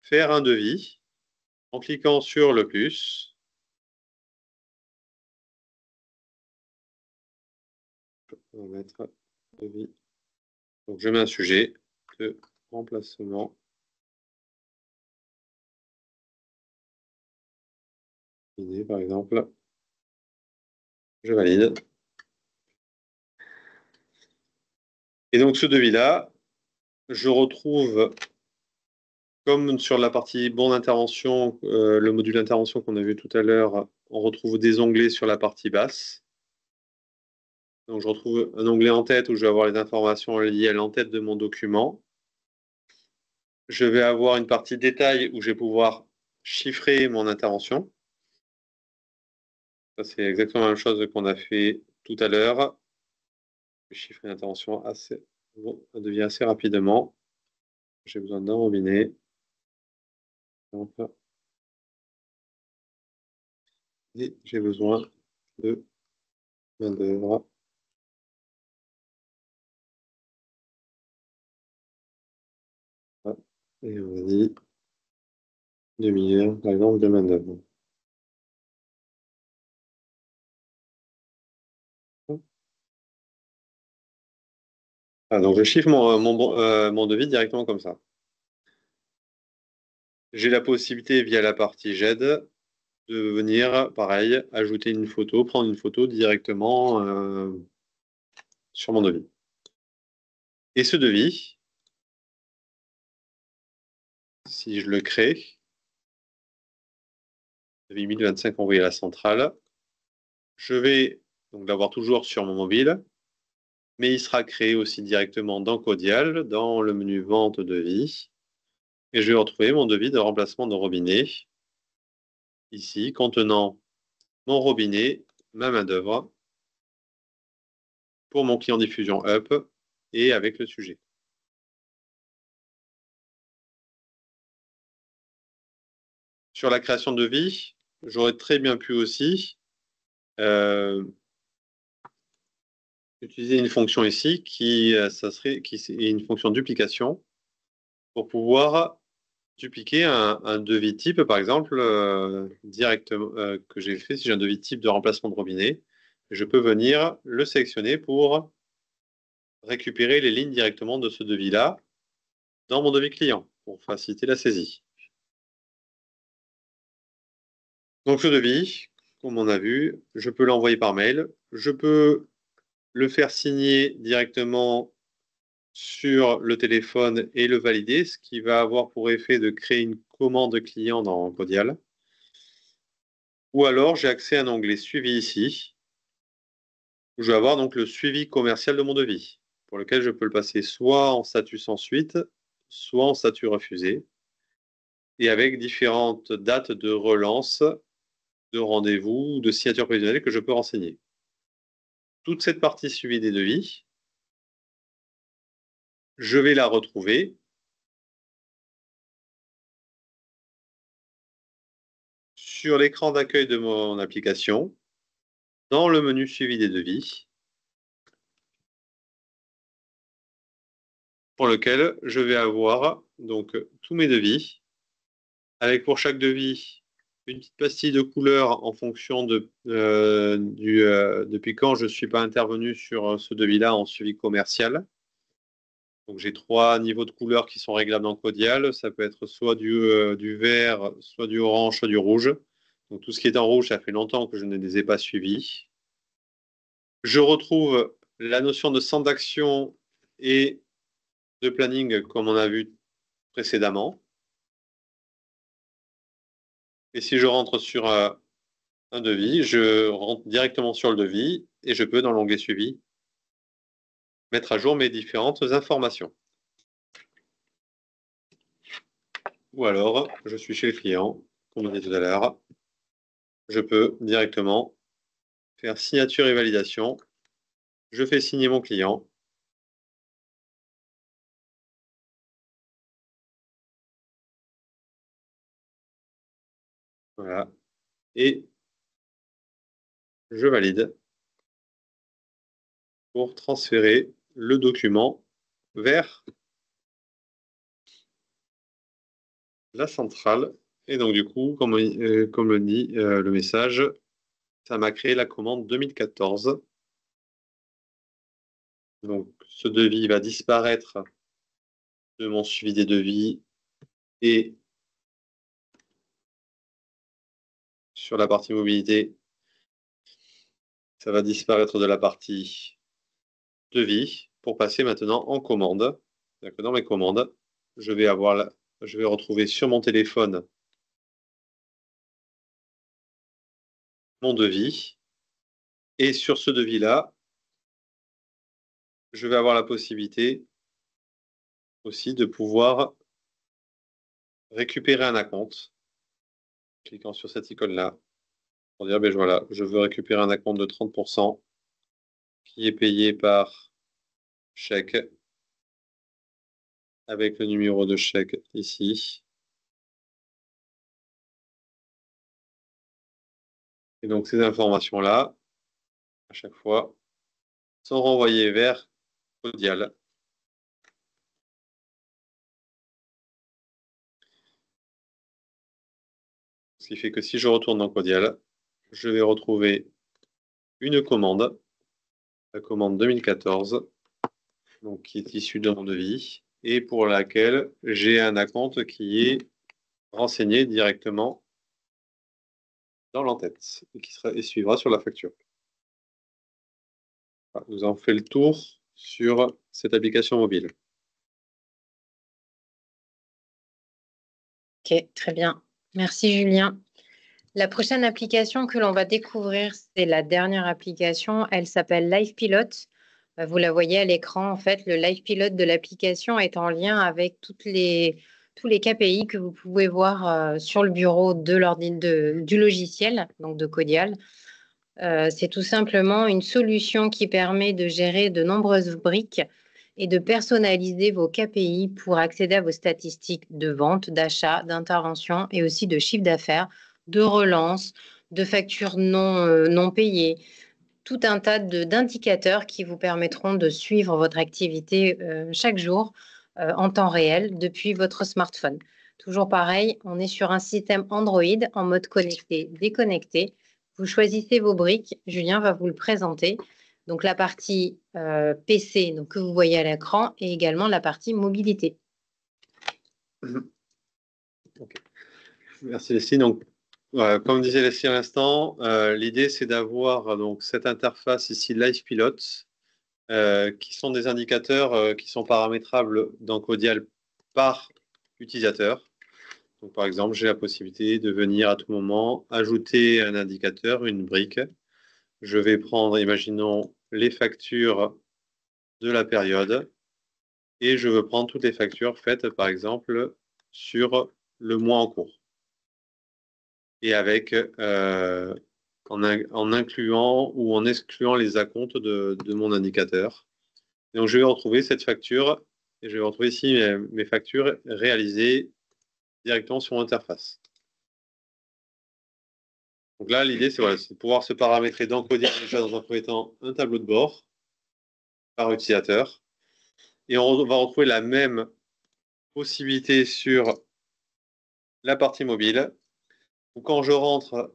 faire un devis en cliquant sur le plus. On va mettre devis. Donc, je mets un sujet de remplacement. Par exemple, je valide. Et donc, ce devis-là, je retrouve, comme sur la partie bon d'intervention, le module d'intervention qu'on a vu tout à l'heure, on retrouve des onglets sur la partie basse. Donc, je retrouve un onglet en tête où je vais avoir les informations liées à l'entête de mon document. Je vais avoir une partie détail où je vais pouvoir chiffrer mon intervention. Ça, c'est exactement la même chose qu'on a fait tout à l'heure. Je vais chiffrer l'intervention un devis assez rapidement. J'ai besoin d'un robinet. Et j'ai besoin de main-d'œuvre. Et on dit demi-heure, par exemple, de main-d'œuvre. Ah, donc je chiffre mon devis directement comme ça. J'ai la possibilité via la partie GED de venir, pareil, ajouter une photo, prendre une photo directement sur mon devis. Et ce devis, si je le crée, devis 1025 envoyé à la centrale, je vais donc l'avoir toujours sur mon mobile, mais il sera créé aussi directement dans Codial, dans le menu Vente devis, et je vais retrouver mon devis de remplacement de robinet, ici, contenant mon robinet, ma main-d'œuvre, pour mon client diffusion up, et avec le sujet. Sur la création de devis, j'aurais très bien pu aussi utiliser une fonction ici qui est une fonction duplication pour pouvoir dupliquer un devis type, par exemple, directement que j'ai fait. Si j'ai un devis type de remplacement de robinet, je peux venir le sélectionner pour récupérer les lignes directement de ce devis-là dans mon devis client pour faciliter la saisie. Donc ce devis, comme on a vu, je peux l'envoyer par mail. Je peux le faire signer directement sur le téléphone et le valider, ce qui va avoir pour effet de créer une commande client dans Codial. Ou alors, j'ai accès à un onglet suivi ici, où je vais avoir donc le suivi commercial de mon devis, pour lequel je peux le passer soit en statut sans suite, soit en statut refusé, et avec différentes dates de relance, de rendez-vous, de signature prévisionnelle que je peux renseigner. Toute cette partie suivi des devis, je vais la retrouver sur l'écran d'accueil de mon application, dans le menu suivi des devis, pour lequel je vais avoir donc tous mes devis, avec pour chaque devis une petite pastille de couleur en fonction depuis quand je ne suis pas intervenu sur ce devis-là en suivi commercial. Donc j'ai 3 niveaux de couleurs qui sont réglables dans Codial. Ça peut être soit du vert, soit du orange, soit du rouge. Donc tout ce qui est en rouge, ça fait longtemps que je ne les ai pas suivis. Je retrouve la notion de centre d'action et de planning comme on a vu précédemment. Et si je rentre sur un devis, je rentre directement sur le devis et je peux, dans l'onglet suivi, mettre à jour mes différentes informations. Ou alors, je suis chez le client, comme on dit tout à l'heure, je peux directement faire signature et validation. Je fais signer mon client. Voilà. Et je valide pour transférer le document vers la centrale. Et donc, du coup, comme le dit le message, ça m'a créé la commande 2014. Donc, ce devis va disparaître de mon suivi des devis et sur la partie mobilité, ça va disparaître de la partie devis pour passer maintenant en commande. Dans mes commandes, je vais retrouver sur mon téléphone mon devis. Et sur ce devis-là, je vais avoir la possibilité aussi de pouvoir récupérer un acompte, cliquant sur cette icône-là, pour dire, ben voilà, je veux récupérer un acompte de 30% qui est payé par chèque, avec le numéro de chèque ici. Et donc ces informations-là, à chaque fois, sont renvoyées vers Codial. Ce qui fait que si je retourne dans Codial, je vais retrouver une commande, la commande 2014, donc qui est issue de mon devis, et pour laquelle j'ai un acompte qui est renseigné directement dans l'entête et et suivra sur la facture. Voilà, nous avons fait le tour sur cette application mobile. Ok, très bien. Merci Julien. La prochaine application que l'on va découvrir, c'est la dernière application. Elle s'appelle Live Pilot. Vous la voyez à l'écran. En fait, le Live Pilot de l'application est en lien avec tous les KPI que vous pouvez voir sur le bureau du logiciel, donc de Codial. C'est tout simplement une solution qui permet de gérer de nombreuses briques et de personnaliser vos KPI pour accéder à vos statistiques de vente, d'achat, d'intervention et aussi de chiffre d'affaires, de relance, de factures non payées, tout un tas d'indicateurs qui vous permettront de suivre votre activité chaque jour en temps réel depuis votre smartphone. Toujours pareil, on est sur un système Android en mode connecté, déconnecté. Vous choisissez vos briques. Julien va vous le présenter. Donc la partie PC donc, que vous voyez à l'écran et également la partie mobilité. Okay. Merci Leslie. Donc, comme disait Leslie à l'instant, l'idée c'est d'avoir donc cette interface ici Live Pilot, qui sont des indicateurs qui sont paramétrables dans Codial par utilisateur. Donc, par exemple, j'ai la possibilité de venir à tout moment ajouter un indicateur, une brique. Je vais prendre, imaginons, les factures de la période et je veux prendre toutes les factures faites, par exemple, sur le mois en cours. Et avec, en incluant ou en excluant les acomptes de mon indicateur. Donc, je vais retrouver cette facture et je vais retrouver ici mes factures réalisées directement sur mon interface. Donc là, l'idée, c'est de pouvoir se paramétrer dans Codial déjà dans un premier temps un tableau de bord par utilisateur. Et on va retrouver la même possibilité sur la partie mobile. Donc, quand je rentre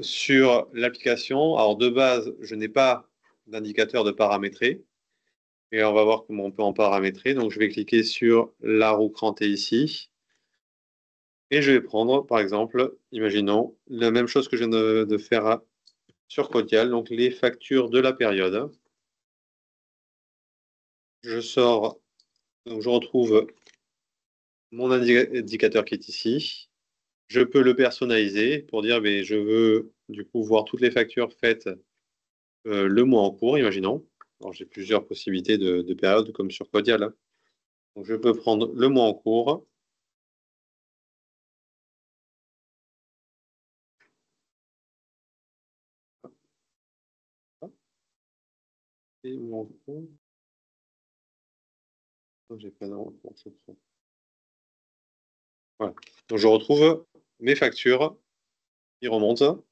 sur l'application, alors de base, je n'ai pas d'indicateur de paramétrer. Et on va voir comment on peut en paramétrer. Donc, je vais cliquer sur la roue crantée ici. Et je vais prendre, par exemple, imaginons, la même chose que je viens de faire sur Codial, donc les factures de la période. Je sors, donc je retrouve mon indicateur qui est ici. Je peux le personnaliser pour dire, mais je veux du coup voir toutes les factures faites le mois en cours, imaginons. Alors, j'ai plusieurs possibilités de périodes, comme sur Codial, hein. Donc, je peux prendre le mois en cours. Et le mois en cours. J'ai pas voilà. Donc, je retrouve mes factures qui remontent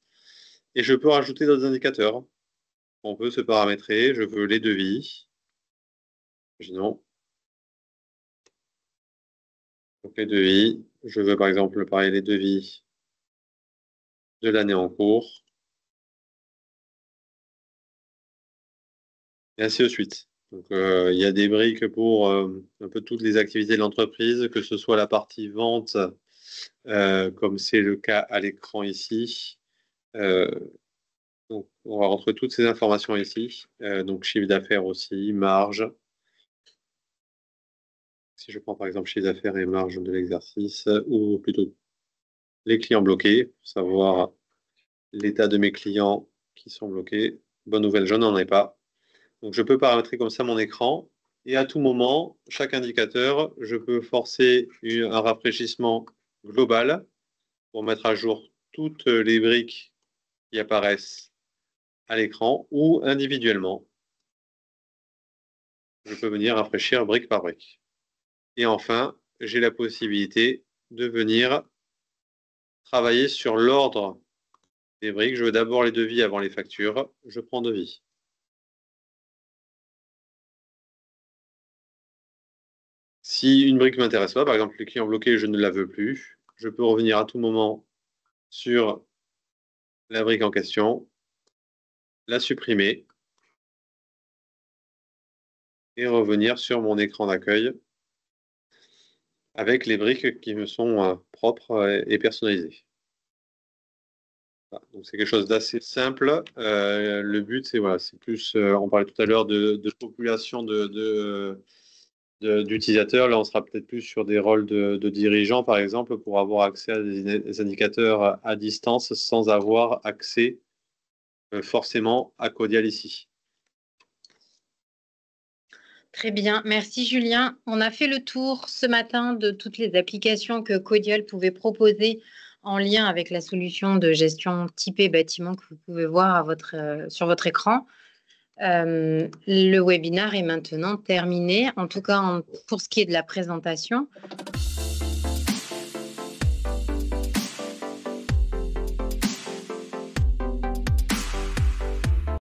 et je peux rajouter d'autres indicateurs. On peut se paramétrer. Je veux les devis. Imaginons. Donc, les devis. Je veux par exemple pareil les devis de l'année en cours. Et ainsi de suite. Donc, il y a des briques pour un peu toutes les activités de l'entreprise, que ce soit la partie vente, comme c'est le cas à l'écran ici. Donc, on va retrouver toutes ces informations ici. Donc, chiffre d'affaires aussi, marge. Si je prends par exemple chiffre d'affaires et marge de l'exercice, ou plutôt les clients bloqués, pour savoir l'état de mes clients qui sont bloqués. Bonne nouvelle, je n'en ai pas. Donc, je peux paramétrer comme ça mon écran. Et à tout moment, chaque indicateur, je peux forcer un rafraîchissement global pour mettre à jour toutes les briques qui apparaissent à l'écran ou individuellement. Je peux venir rafraîchir brique par brique. Et enfin, j'ai la possibilité de venir travailler sur l'ordre des briques. Je veux d'abord les devis avant les factures. Je prends devis. Si une brique ne m'intéresse pas, par exemple les clients bloqués, je ne la veux plus, je peux revenir à tout moment sur la brique en question, la supprimer et revenir sur mon écran d'accueil avec les briques qui me sont propres et personnalisées. Voilà, donc c'est quelque chose d'assez simple. Le but, c'est voilà, c'est plus, on parlait tout à l'heure de population d'utilisateurs. Là, on sera peut-être plus sur des rôles de dirigeants, par exemple, pour avoir accès à des indicateurs à distance sans avoir accès forcément à Codial ici. Très bien, merci Julien. On a fait le tour ce matin de toutes les applications que Codial pouvait proposer en lien avec la solution de gestion typée bâtiment que vous pouvez voir sur votre écran. Le webinaire est maintenant terminé, en tout cas pour ce qui est de la présentation.